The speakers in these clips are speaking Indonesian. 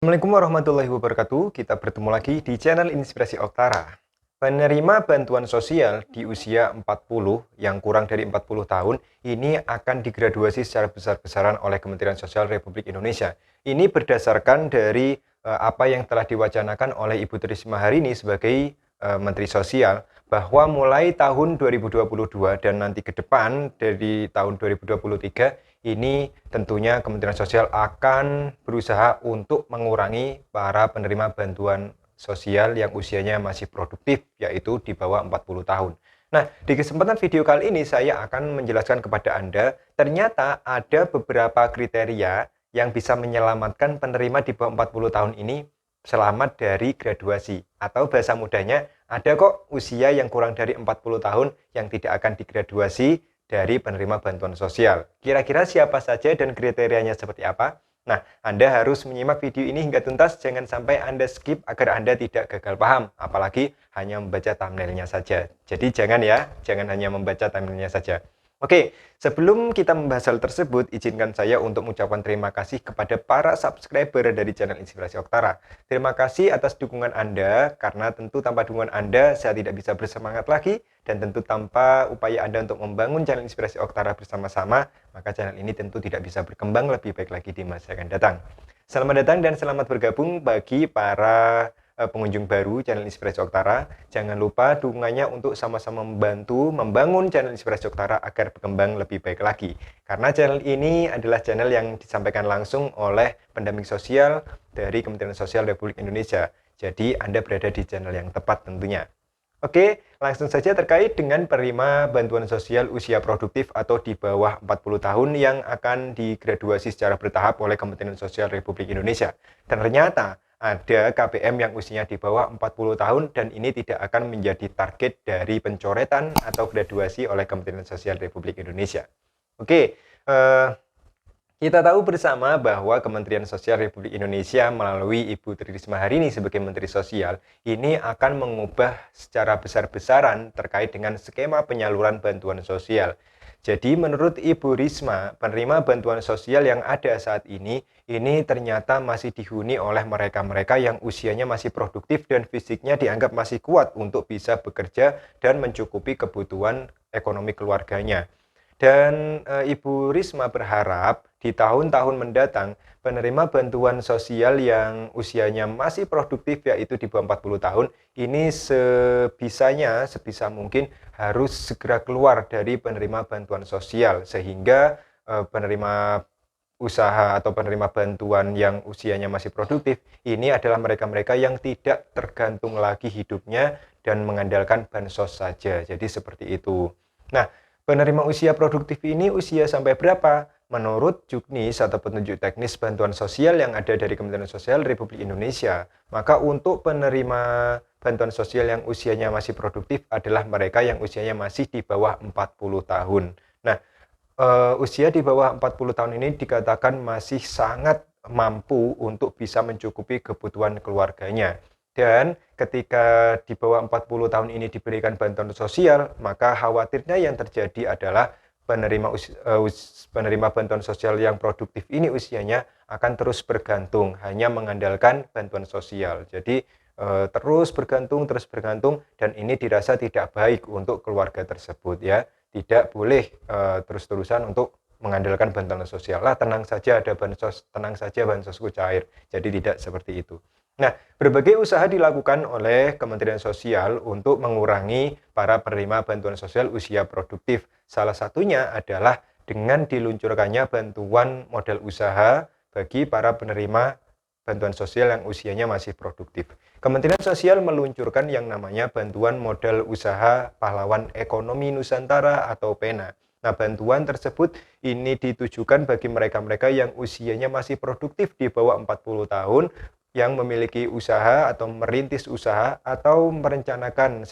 Assalamualaikum warahmatullahi wabarakatuh. Kita bertemu lagi di channel Inspirasi Oktara. Penerima bantuan sosial di usia 40 yang kurang dari 40 tahun ini akan digraduasi secara besar-besaran oleh Kementerian Sosial Republik Indonesia. Ini berdasarkan dari apa yang telah diwacanakan oleh Ibu Trisma hari ini sebagai Menteri Sosial, bahwa mulai tahun 2022 dan nanti ke depan dari tahun 2023 ini tentunya Kementerian Sosial akan berusaha untuk mengurangi para penerima bantuan sosial yang usianya masih produktif, yaitu di bawah 40 tahun. Nah, di kesempatan video kali ini saya akan menjelaskan kepada Anda, ternyata ada beberapa kriteria yang bisa menyelamatkan penerima di bawah 40 tahun ini selamat dari graduasi. Atau bahasa mudahnya, ada kok usia yang kurang dari 40 tahun yang tidak akan digraduasi dari penerima bantuan sosial. Kira-kira siapa saja dan kriterianya seperti apa? Nah, Anda harus menyimak video ini hingga tuntas, jangan sampai Anda skip agar Anda tidak gagal paham, apalagi hanya membaca thumbnailnya saja. Jadi jangan hanya membaca thumbnailnya saja. Oke, sebelum kita membahas hal tersebut, izinkan saya untuk mengucapkan terima kasih kepada para subscriber dari channel Inspirasi Oktara. Terima kasih atas dukungan Anda, karena tentu tanpa dukungan Anda, saya tidak bisa bersemangat lagi, dan tentu tanpa upaya Anda untuk membangun channel Inspirasi Oktara bersama-sama, maka channel ini tentu tidak bisa berkembang lebih baik lagi di masa yang akan datang. Selamat datang dan selamat bergabung bagi para pengunjung baru channel Inspirasi Oktara. Jangan lupa dukungannya untuk sama-sama membantu membangun channel Inspirasi Oktara agar berkembang lebih baik lagi. Karena channel ini adalah channel yang disampaikan langsung oleh pendamping sosial dari Kementerian Sosial Republik Indonesia. Jadi Anda berada di channel yang tepat tentunya. Oke, langsung saja terkait dengan penerima bantuan sosial usia produktif atau di bawah 40 tahun yang akan digraduasi secara bertahap oleh Kementerian Sosial Republik Indonesia. Dan ternyata ada KPM yang usianya di bawah 40 tahun dan ini tidak akan menjadi target dari pencoretan atau graduasi oleh Kementerian Sosial Republik Indonesia. Oke, kita tahu bersama bahwa Kementerian Sosial Republik Indonesia melalui Ibu Tri Risma hari ini sebagai Menteri Sosial ini akan mengubah secara besar-besaran terkait dengan skema penyaluran bantuan sosial. Jadi menurut Ibu Risma, penerima bantuan sosial yang ada saat ini ternyata masih dihuni oleh mereka-mereka yang usianya masih produktif dan fisiknya dianggap masih kuat untuk bisa bekerja dan mencukupi kebutuhan ekonomi keluarganya. Dan Ibu Risma berharap di tahun-tahun mendatang penerima bantuan sosial yang usianya masih produktif yaitu di bawah 40 tahun ini sebisa mungkin harus segera keluar dari penerima bantuan sosial sehingga penerima usaha atau penerima bantuan yang usianya masih produktif ini adalah mereka-mereka yang tidak tergantung lagi hidupnya dan mengandalkan bansos saja. Jadi seperti itu. Nah, penerima usia produktif ini usia sampai berapa? Menurut Juknis atau petunjuk teknis bantuan sosial yang ada dari Kementerian Sosial Republik Indonesia, maka untuk penerima bantuan sosial yang usianya masih produktif adalah mereka yang usianya masih di bawah 40 tahun. Nah, usia di bawah 40 tahun ini dikatakan masih sangat mampu untuk bisa mencukupi kebutuhan keluarganya. Dan ketika di bawah 40 tahun ini diberikan bantuan sosial, maka khawatirnya yang terjadi adalah penerima bantuan sosial yang produktif ini usianya akan terus bergantung, hanya mengandalkan bantuan sosial. Jadi terus bergantung, dan ini dirasa tidak baik untuk keluarga tersebut ya. Tidak boleh terus-terusan untuk mengandalkan bantuan sosial. Lah tenang saja ada bansos, tenang saja bansosku cair. Jadi tidak seperti itu. Nah, berbagai usaha dilakukan oleh Kementerian Sosial untuk mengurangi para penerima bantuan sosial usia produktif. Salah satunya adalah dengan diluncurkannya bantuan modal usaha bagi para penerima bantuan sosial yang usianya masih produktif. Kementerian Sosial meluncurkan yang namanya bantuan modal usaha pahlawan ekonomi Nusantara atau PENA. Nah, bantuan tersebut ini ditujukan bagi mereka-mereka yang usianya masih produktif di bawah 40 tahun yang memiliki usaha atau merintis usaha atau merencanakan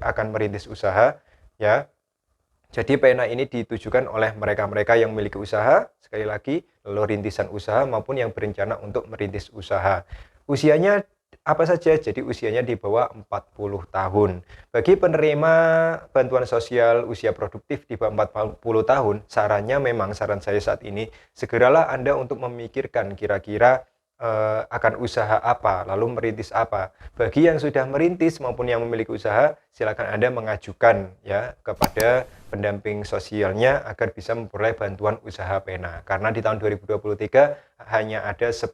akan merintis usaha ya. Jadi PENA ini ditujukan oleh mereka-mereka yang memiliki usaha, sekali lagi, lalu rintisan usaha maupun yang berencana untuk merintis usaha. Usianya apa saja? Jadi usianya di bawah 40 tahun. Bagi penerima bantuan sosial usia produktif di bawah 40 tahun, saran saya saat ini, segeralah Anda untuk memikirkan kira-kira akan usaha apa, lalu merintis apa. Bagi yang sudah merintis maupun yang memiliki usaha, silakan Anda mengajukan ya kepada pendamping sosialnya agar bisa memperoleh bantuan usaha pena. Karena di tahun 2023 hanya ada 10.000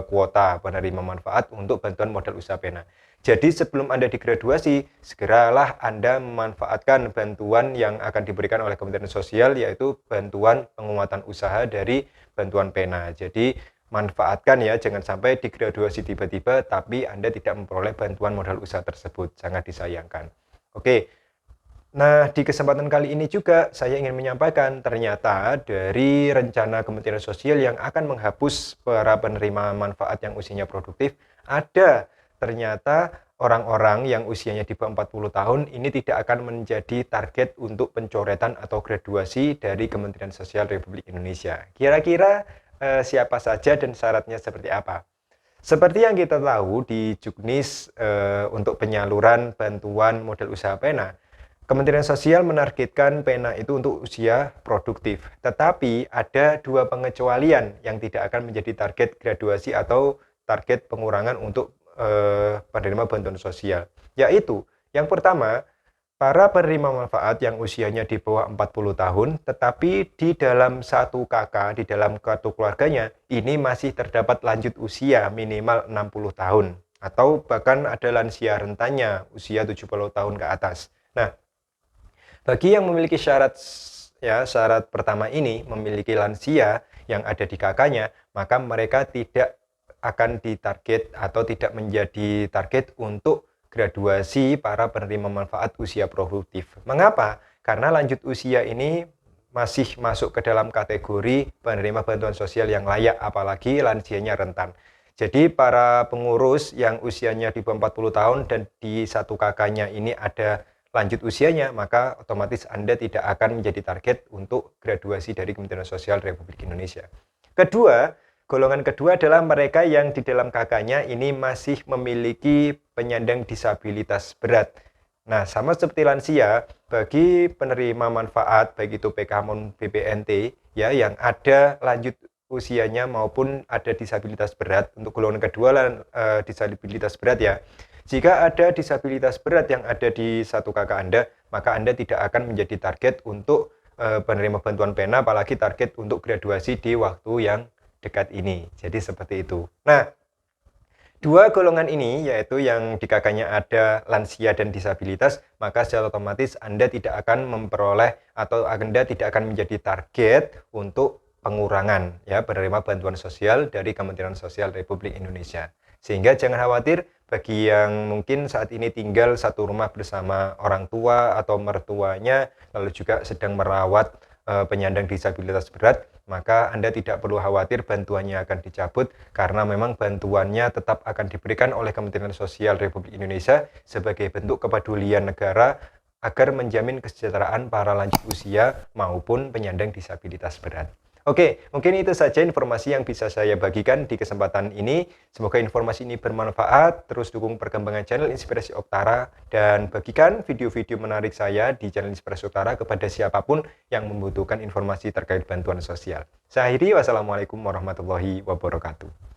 kuota penerima manfaat untuk bantuan modal usaha pena. Jadi sebelum Anda digraduasi, segeralah Anda memanfaatkan bantuan yang akan diberikan oleh Kementerian Sosial, yaitu bantuan penguatan usaha dari bantuan pena. Jadi manfaatkan ya, jangan sampai digraduasi tiba-tiba tapi Anda tidak memperoleh bantuan modal usaha tersebut. Sangat disayangkan. Oke. Nah, di kesempatan kali ini juga saya ingin menyampaikan ternyata dari rencana Kementerian Sosial yang akan menghapus para penerima manfaat yang usianya produktif, ada ternyata orang-orang yang usianya di bawah 40 tahun ini tidak akan menjadi target untuk pencoretan atau graduasi dari Kementerian Sosial Republik Indonesia. Kira-kira siapa saja dan syaratnya seperti apa? Seperti yang kita tahu di Juknis untuk penyaluran bantuan modal usaha pena, Kementerian Sosial menargetkan pena itu untuk usia produktif, tetapi ada dua pengecualian yang tidak akan menjadi target graduasi atau target pengurangan untuk penerima bantuan sosial, yaitu yang pertama, para penerima manfaat yang usianya di bawah 40 tahun, tetapi di dalam satu kakak, di dalam kartu keluarganya, ini masih terdapat lanjut usia minimal 60 tahun, atau bahkan ada lansia rentannya usia 70 tahun ke atas. Nah, bagi yang memiliki syarat pertama ini, memiliki lansia yang ada di kakaknya, maka mereka tidak akan ditarget atau tidak menjadi target untuk graduasi para penerima manfaat usia produktif. Mengapa? Karena lanjut usia ini masih masuk ke dalam kategori penerima bantuan sosial yang layak, apalagi lansianya rentan. Jadi para pengurus yang usianya di bawah 40 tahun dan di satu kakaknya ini ada lanjut usianya, maka otomatis Anda tidak akan menjadi target untuk graduasi dari Kementerian Sosial Republik Indonesia. Kedua, golongan kedua adalah mereka yang di dalam kakaknya ini masih memiliki penyandang disabilitas berat. Nah, sama seperti lansia, bagi penerima manfaat, baik itu PK maupun BPNT, ya, yang ada lanjut usianya maupun ada disabilitas berat, untuk golongan kedua disabilitas berat ya, jika ada disabilitas berat yang ada di satu kakak Anda, maka Anda tidak akan menjadi target untuk penerima bantuan pena, apalagi target untuk graduasi di waktu yang dekat ini. Jadi seperti itu. Nah, dua golongan ini, yaitu yang di kakaknya ada lansia dan disabilitas, maka secara otomatis Anda tidak akan memperoleh atau Anda tidak akan menjadi target untuk pengurangan ya penerima bantuan sosial dari Kementerian Sosial Republik Indonesia. Sehingga jangan khawatir, bagi yang mungkin saat ini tinggal satu rumah bersama orang tua atau mertuanya, lalu juga sedang merawat penyandang disabilitas berat, maka Anda tidak perlu khawatir bantuannya akan dicabut, karena memang bantuannya tetap akan diberikan oleh Kementerian Sosial Republik Indonesia sebagai bentuk kepedulian negara agar menjamin kesejahteraan para lanjut usia maupun penyandang disabilitas berat. Oke, mungkin itu saja informasi yang bisa saya bagikan di kesempatan ini. Semoga informasi ini bermanfaat. Terus dukung perkembangan channel Inspirasi Oktara dan bagikan video-video menarik saya di channel Inspirasi Oktara kepada siapapun yang membutuhkan informasi terkait bantuan sosial. Saya akhiri, wassalamualaikum warahmatullahi wabarakatuh.